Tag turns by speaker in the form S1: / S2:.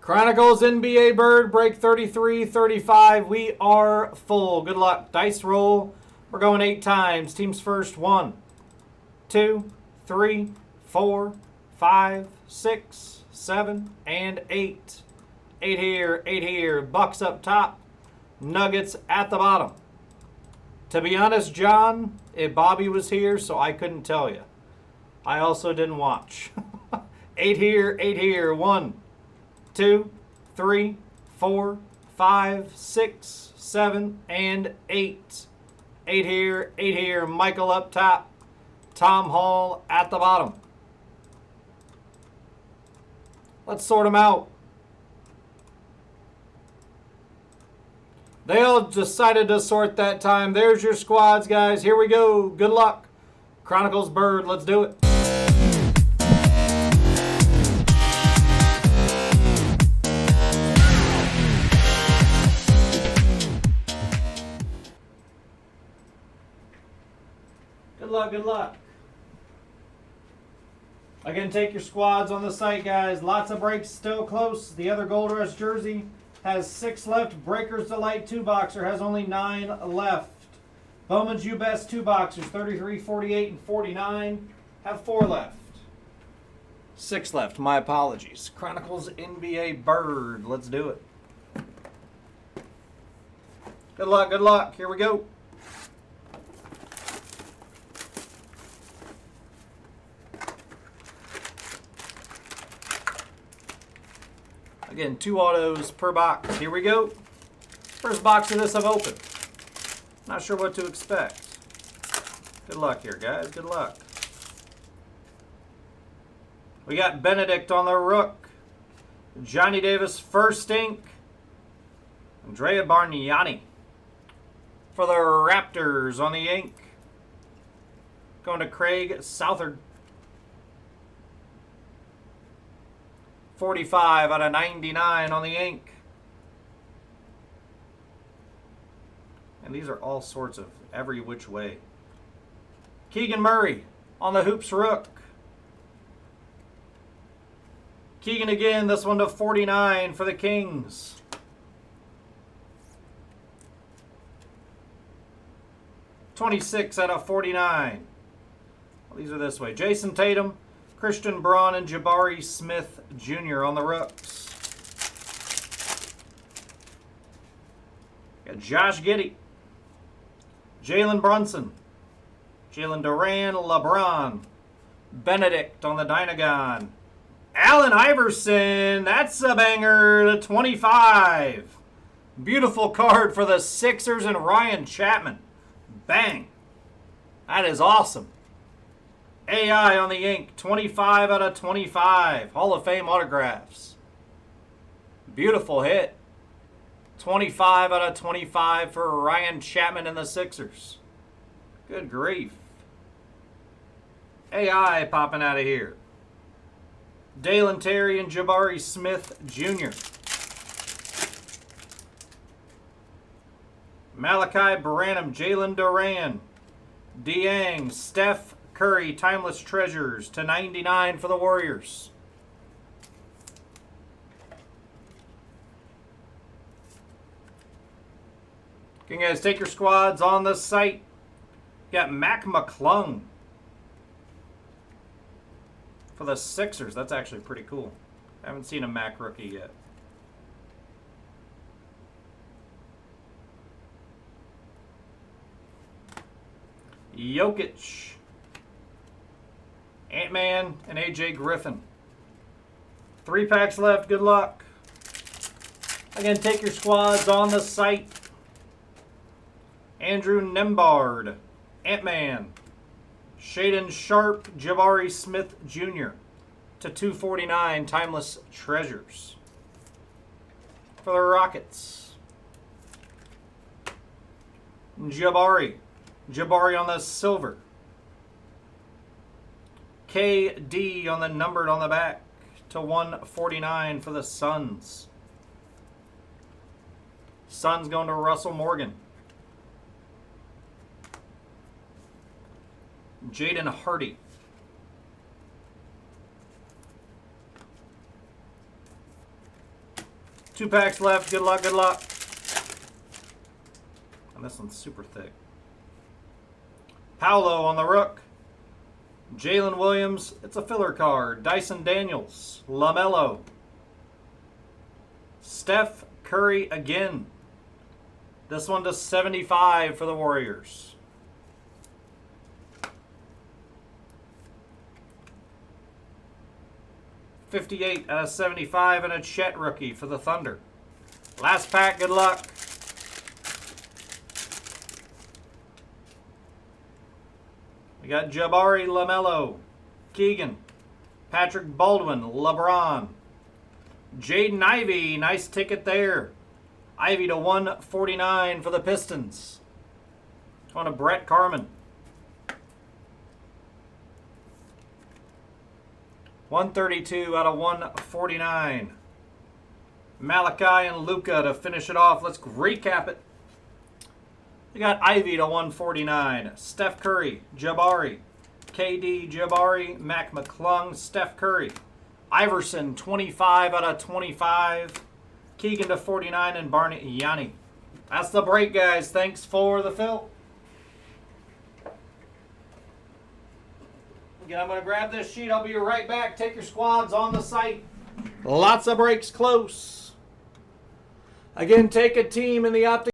S1: Chronicles NBA Bird, break 33-35. We are full. Good luck. Dice roll. We're going 8 times. Teams first. 1, 2, 3, 4, 5, 6, 7, and 8. 8 here, 8 here. Bucks up top. Nuggets at the bottom. To be honest, John, if Bobby was here, so I couldn't tell you. I also didn't watch. 8 here, 8 here. 1, 2, 3, 4, 5, 6, 7, and 8. 8 here, 8 here. Michael up top. Tom Hall at the bottom. Let's sort them out. They all decided to sort that time. There's your squads, guys. Here we go. Good luck. Chronicles Bird, let's do it. Good luck, good luck. Again, take your squads on the site, guys. Lots of breaks still close. The other Gold Rush jersey has 6 left. Breakers Delight 2-boxer has only 9 left. Bowman's U Best 2-boxers, 33, 48, and 49 have 4 left. 6 left. My apologies. Chronicles NBA Bird. Let's do it. Good luck, good luck. Here we go. Again, 2 autos per box. Here we go. First box of this I've opened. Not sure what to expect. Good luck here, guys. Good luck. We got Benedict on the Rook. Johnny Davis first ink. Andrea Bargnani for the Raptors on the ink. Going to Craig Southard. 45 out of 99 on the ink. And these are all sorts of every which way. Keegan Murray on the Hoops Rook. Keegan again, this one to 49 for the Kings. $26 out of 49. Well, these are this way. Jason Tatum, Christian Braun, and Jabari Smith Jr. on the Rooks. Got Josh Giddey, Jalen Brunson, Jalen Duran, LeBron, Benedict on the Dynagon. Allen Iverson, that's a banger, to 25. Beautiful card for the Sixers and Ryan Chapman. Bang. That is awesome. AI on the ink, 25 out of 25. Hall of Fame autographs. Beautiful hit. 25 out of 25 for Ryan Chapman and the Sixers. Good grief. AI popping out of here. Dalen Terry and Jabari Smith Jr. Malachi Branham, Jalen Duran, Dieng, Steph Curry, Timeless Treasures to 99 for the Warriors. Can you guys take your squads on the site? Got Mac McClung for the Sixers. That's actually pretty cool. I haven't seen a Mac rookie yet. Jokic, Ant-Man, and AJ Griffin. 3 packs left. Good luck. Again, take your squads on the site. Andrew Nembhard, Ant-Man, Shaden Sharp, Jabari Smith Jr. to 249 Timeless Treasures. For the Rockets, Jabari on the silver. KD on the numbered on the back to 149 for the Suns. Suns going to Russell Morgan. Jaden Hardy. 2 packs left. Good luck, good luck. And this one's super thick. Paolo on the Rook. Jalen Williams. It's a filler card. Dyson Daniels. LaMelo. Steph Curry again. This one to 75 for the Warriors. $58 out of 75 and a Chet rookie for the Thunder. Last pack, good luck. We got Jabari, LaMelo, Keegan, Patrick Baldwin, LeBron, Jaden Ivey, nice ticket there. Ivy to 149 for the Pistons. On a Brett Carman. 132 out of 149. Malachi and Luka to finish it off. Let's recap it. We got Ivy to 149. Steph Curry, Jabari, KD, Jabari, Mac McClung, Steph Curry. Iverson, 25 out of 25. Keegan to 49 and Barney Yanni. That's the break, guys. Thanks for the fill. Again, I'm going to grab this sheet. I'll be right back. Take your squads on the site. Lots of breaks close. Again, take a team in the optic.